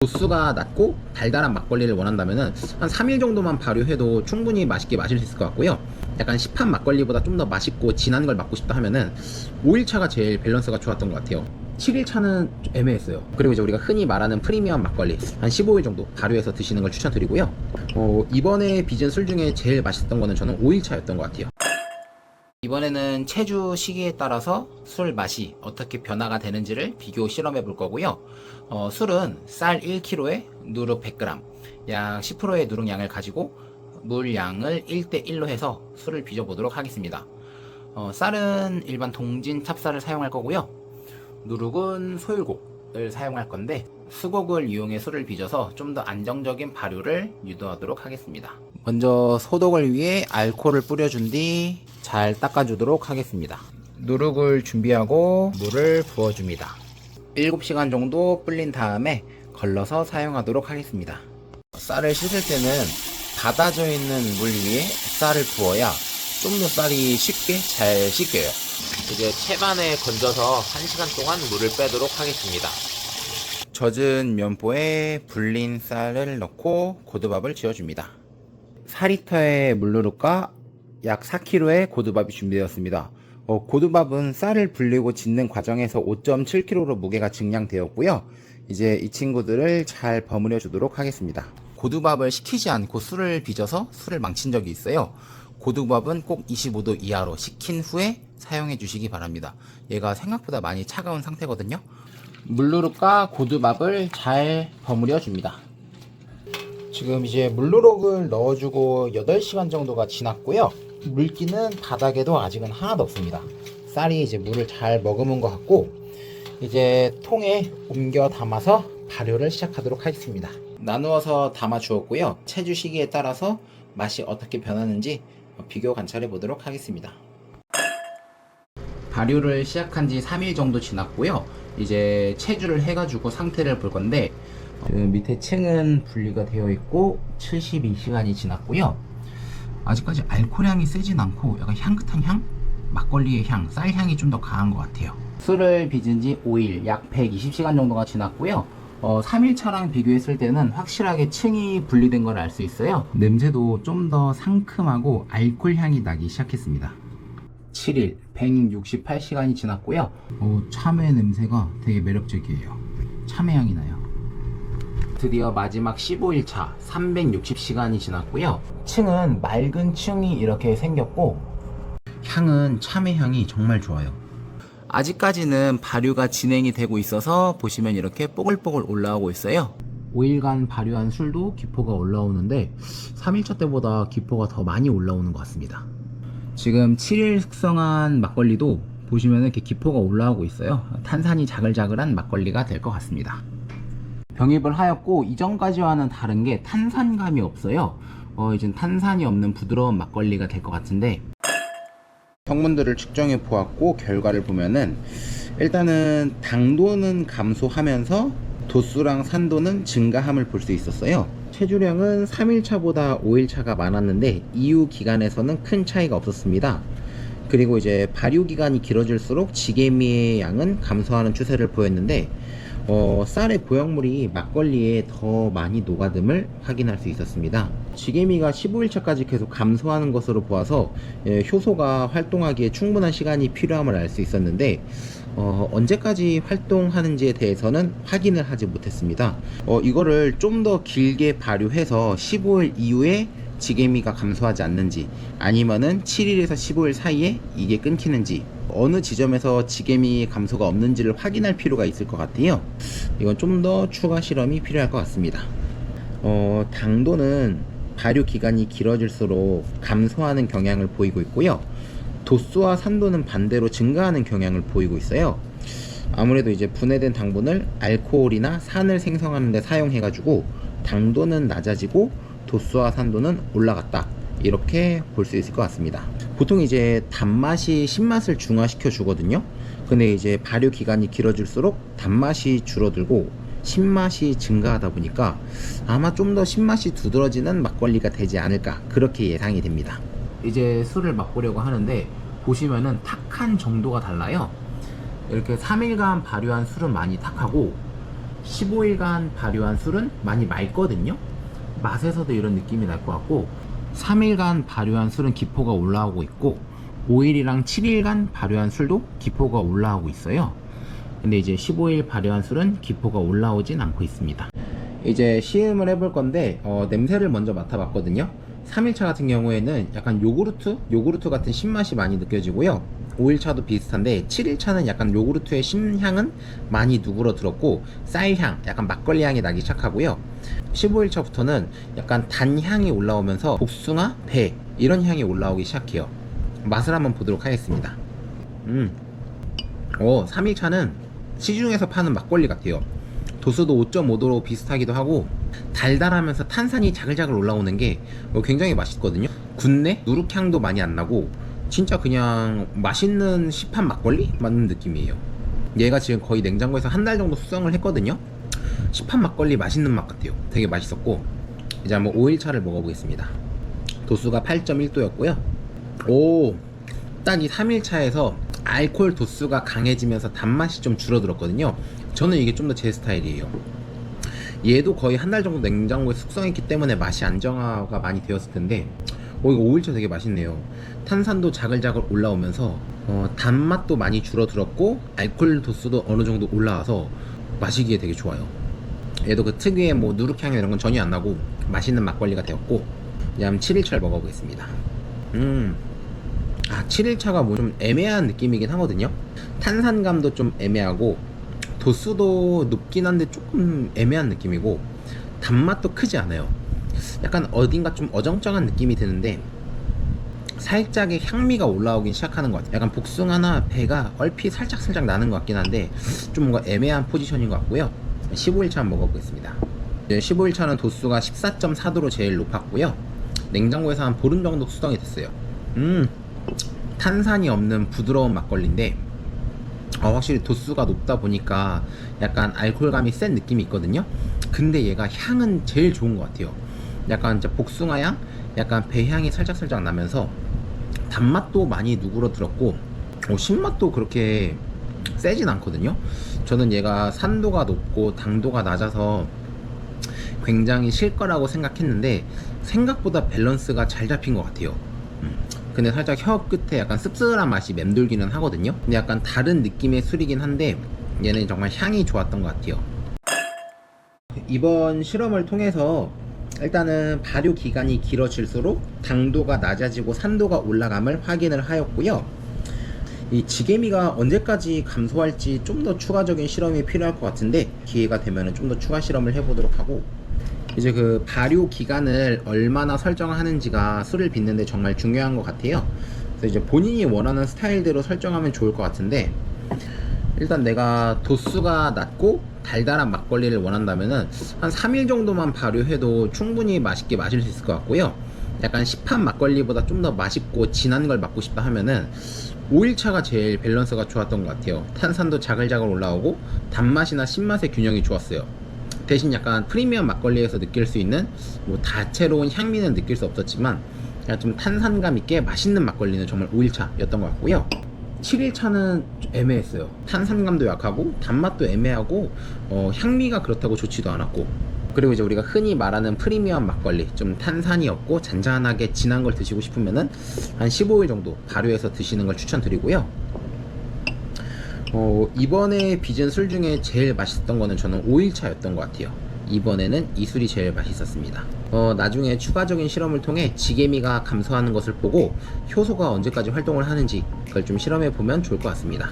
도수가 낮고 달달한 막걸리를 원한다면은 한 3일 정도만 발효해도 충분히 맛있게 마실 수 있을 것 같고요. 약간 시판 막걸리보다 좀 더 맛있고 진한 걸 맡고 싶다 하면은 5일차가 제일 밸런스가 좋았던 것 같아요. 7일차는 좀 애매했어요. 그리고 이제 우리가 흔히 말하는 프리미엄 막걸리 한 15일 정도 발효해서 드시는 걸 추천드리고요. 이번에 빚은 술 중에 제일 맛있었던 거는 저는 5일차였던 것 같아요. 이번에는 체주 시기에 따라서 술 맛이 어떻게 변화가 되는지를 비교 실험해 볼 거고요. 술은 쌀 1kg에 누룩 100g, 약 10%의 누룩량을 가지고 물 양을 1대1로 해서 술을 빚어 보도록 하겠습니다. 쌀은 일반 동진 찹쌀을 사용할 거고요. 누룩은 소율곡을 사용할 건데 수곡을 이용해 술을 빚어서 좀 더 안정적인 발효를 유도하도록 하겠습니다. 먼저 소독을 위해 알코올을 뿌려준 뒤 잘 닦아주도록 하겠습니다. 누룩을 준비하고 물을 부어줍니다. 7시간 정도 불린 다음에 걸러서 사용하도록 하겠습니다. 쌀을 씻을 때는 닫아져 있는 물 위에 쌀을 부어야 좀 더 쌀이 쉽게 잘 씻겨요. 이제 채반에 건져서 1시간 동안 물을 빼도록 하겠습니다. 젖은 면보에 불린 쌀을 넣고 고두밥을 지어줍니다. 4리터의 물누룩과 약 4kg의 고두밥이 준비되었습니다. 고두밥은 쌀을 불리고 짓는 과정에서 5.7kg로 무게가 증량되었고요. 이제 이 친구들을 잘 버무려 주도록 하겠습니다. 고두밥을 식히지 않고 술을 빚어서 술을 망친 적이 있어요. 고두밥은 꼭 25도 이하로 식힌 후에 사용해 주시기 바랍니다. 얘가 생각보다 많이 차가운 상태거든요. 물누룩과 고두밥을 잘 버무려 줍니다. 지금 이제 물누룩을 넣어주고 8시간 정도가 지났고요. 물기는 바닥에도 아직은 하나도 없습니다. 쌀이 이제 물을 잘 머금은 것 같고 이제 통에 옮겨 담아서 발효를 시작하도록 하겠습니다. 나누어서 담아 주었고요. 체주 시기에 따라서 맛이 어떻게 변하는지 비교 관찰해 보도록 하겠습니다. 발효를 시작한 지 3일 정도 지났고요. 이제 체주를 해가지고 상태를 볼 건데 밑에 층은 분리가 되어 있고 72시간이 지났고요. 아직까지 알코올향이 세진 않고 약간 향긋한 향? 막걸리의 향, 쌀향이 좀 더 강한 것 같아요. 술을 빚은 지 5일, 약 120시간 정도가 지났고요. 3일차랑 비교했을 때는 확실하게 층이 분리된 걸 알 수 있어요. 냄새도 좀 더 상큼하고 알코올 향이 나기 시작했습니다. 7일, 168시간이 지났고요. 참외 냄새가 되게 매력적이에요. 참외 향이 나요. 드디어 마지막 15일차 360시간이 지났고요. 층은 맑은 층이 이렇게 생겼고 향은 참외 향이 정말 좋아요. 아직까지는 발효가 진행이 되고 있어서 보시면 이렇게 뽀글뽀글 올라오고 있어요. 5일간 발효한 술도 기포가 올라오는데 3일차 때보다 기포가 더 많이 올라오는 것 같습니다. 지금 7일 숙성한 막걸리도 보시면 이렇게 기포가 올라오고 있어요. 탄산이 자글자글한 막걸리가 될 것 같습니다. 병입을 하였고 이전까지와는 다른 게 탄산감이 없어요. 이젠 탄산이 없는 부드러운 막걸리가 될 것 같은데 성분들을 측정해 보았고 결과를 보면은 일단은 당도는 감소하면서 도수랑 산도는 증가함을 볼 수 있었어요. 체주량은 3일차보다 5일차가 많았는데 이후 기간에서는 큰 차이가 없었습니다. 그리고 이제 발효 기간이 길어질수록 지게미의 양은 감소하는 추세를 보였는데 쌀의 보형물이 막걸리에 더 많이 녹아듦을 확인할 수 있었습니다. 지게미가 15일차까지 계속 감소하는 것으로 보아서 효소가 활동하기에 충분한 시간이 필요함을 알 수 있었는데 언제까지 활동하는지에 대해서는 확인을 하지 못했습니다. 이거를 좀 더 길게 발효해서 15일 이후에 지게미가 감소하지 않는지 아니면은 7일에서 15일 사이에 이게 끊기는지 어느 지점에서 지게미 감소가 없는지를 확인할 필요가 있을 것 같아요. 이건 좀 더 추가 실험이 필요할 것 같습니다. 당도는 발효 기간이 길어질수록 감소하는 경향을 보이고 있고요. 도수와 산도는 반대로 증가하는 경향을 보이고 있어요. 아무래도 이제 분해된 당분을 알코올이나 산을 생성하는 데 사용해 가지고 당도는 낮아지고 도수와 산도는 올라갔다, 이렇게 볼 수 있을 것 같습니다. 보통 이제 단맛이 신맛을 중화시켜 주거든요. 근데 이제 발효 기간이 길어질수록 단맛이 줄어들고 신맛이 증가하다 보니까 아마 좀 더 신맛이 두드러지는 막걸리가 되지 않을까, 그렇게 예상이 됩니다. 이제 술을 맛보려고 하는데 보시면은 탁한 정도가 달라요. 이렇게 3일간 발효한 술은 많이 탁하고 15일간 발효한 술은 많이 맑거든요. 맛에서도 이런 느낌이 날 것 같고, 3일간 발효한 술은 기포가 올라오고 있고, 5일이랑 7일간 발효한 술도 기포가 올라오고 있어요. 근데 이제 15일 발효한 술은 기포가 올라오진 않고 있습니다. 이제 시음을 해볼 건데, 냄새를 먼저 맡아봤거든요. 3일차 같은 경우에는 약간 요구르트 같은 신맛이 많이 느껴지고요. 5일차도 비슷한데 7일차는 약간 요구르트의 신향은 많이 누그러들었고, 쌀향, 약간 막걸리 향이 나기 시작하고요. 15일차부터는 약간 단향이 올라오면서 복숭아, 배 이런 향이 올라오기 시작해요. 맛을 한번 보도록 하겠습니다. 3일차는 시중에서 파는 막걸리 같아요. 도수도 5.5도로 비슷하기도 하고, 달달하면서 탄산이 자글자글 올라오는 게 굉장히 맛있거든요. 군내 누룩향도 많이 안 나고, 진짜 그냥 맛있는 시판 막걸리 맞는 느낌이에요. 얘가 지금 거의 냉장고에서 한 달 정도 숙성을 했거든요. 시판 막걸리 맛있는 맛 같아요. 되게 맛있었고, 이제 한번 5일차를 먹어보겠습니다. 도수가 8.1도였고요 딱 이 3일차에서 알코올 도수가 강해지면서 단맛이 좀 줄어들었거든요. 저는 이게 좀 더 제 스타일이에요. 얘도 거의 한 달 정도 냉장고에 숙성했기 때문에 맛이 안정화가 많이 되었을 텐데, 이거 5일차 되게 맛있네요. 탄산도 자글자글 올라오면서 단맛도 많이 줄어들었고, 알코올 도수도 어느 정도 올라와서 마시기에 되게 좋아요. 얘도 그 특유의 뭐 누룩향 이런 건 전혀 안 나고 맛있는 막걸리가 되었고, 이제 한번 7일차를 먹어보겠습니다. 7일차가 뭐 좀 애매한 느낌이긴 하거든요. 탄산감도 좀 애매하고, 도수도 높긴 한데 조금 애매한 느낌이고, 단맛도 크지 않아요. 약간 어딘가 좀 어정쩡한 느낌이 드는데, 살짝의 향미가 올라오긴 시작하는 것 같아요. 약간 복숭아나 배가 얼핏 살짝 나는 것 같긴 한데, 좀 뭔가 애매한 포지션인 것 같고요. 15일차 한번 먹어보겠습니다. 15일차는 도수가 14.4도로 제일 높았고요. 냉장고에서 한 보름 정도 수정이 됐어요. 탄산이 없는 부드러운 막걸리인데, 확실히 도수가 높다 보니까 약간 알코올감이 센 느낌이 있거든요. 근데 얘가 향은 제일 좋은 것 같아요. 약간 진짜 복숭아향, 약간 배향이 살짝 나면서 단맛도 많이 누그러들었고, 신맛도 그렇게 세진 않거든요. 저는 얘가 산도가 높고 당도가 낮아서 굉장히 실 거라고 생각했는데, 생각보다 밸런스가 잘 잡힌 것 같아요. 근데 살짝 혀 끝에 약간 씁쓸한 맛이 맴돌기는 하거든요. 근데 약간 다른 느낌의 술이긴 한데, 얘는 정말 향이 좋았던 것 같아요. 이번 실험을 통해서 일단은 발효 기간이 길어질수록 당도가 낮아지고 산도가 올라감을 확인을 하였고요. 이 지게미가 언제까지 감소할지 좀 더 추가적인 실험이 필요할 것 같은데, 기회가 되면 좀 더 추가 실험을 해보도록 하고, 이제 그 발효 기간을 얼마나 설정하는지가 술을 빚는데 정말 중요한 것 같아요. 그래서 이제 본인이 원하는 스타일대로 설정하면 좋을 것 같은데, 일단 내가 도수가 낮고 달달한 막걸리를 원한다면은 한 3일 정도만 발효해도 충분히 맛있게 마실 수 있을 것 같고요. 약간 시판 막걸리보다 좀 더 맛있고 진한 걸 맡고 싶다 하면은 5일차가 제일 밸런스가 좋았던 것 같아요. 탄산도 자글자글 올라오고 단맛이나 신맛의 균형이 좋았어요. 대신 약간 프리미엄 막걸리에서 느낄 수 있는 뭐 다채로운 향미는 느낄 수 없었지만, 약간 좀 탄산감 있게 맛있는 막걸리는 정말 5일차였던 것 같고요. 7일차는 애매했어요. 탄산감도 약하고 단맛도 애매하고, 향미가 그렇다고 좋지도 않았고, 그리고 이제 우리가 흔히 말하는 프리미엄 막걸리, 좀 탄산이 없고 잔잔하게 진한 걸 드시고 싶으면은 한 15일 정도 발효해서 드시는 걸 추천드리고요. 이번에 빚은 술 중에 제일 맛있었던 거는 저는 5일차였던 것 같아요. 이번에는 이 술이 제일 맛있었습니다. 나중에 추가적인 실험을 통해 지게미가 감소하는 것을 보고 효소가 언제까지 활동을 하는지 그걸 좀 실험해 보면 좋을 것 같습니다.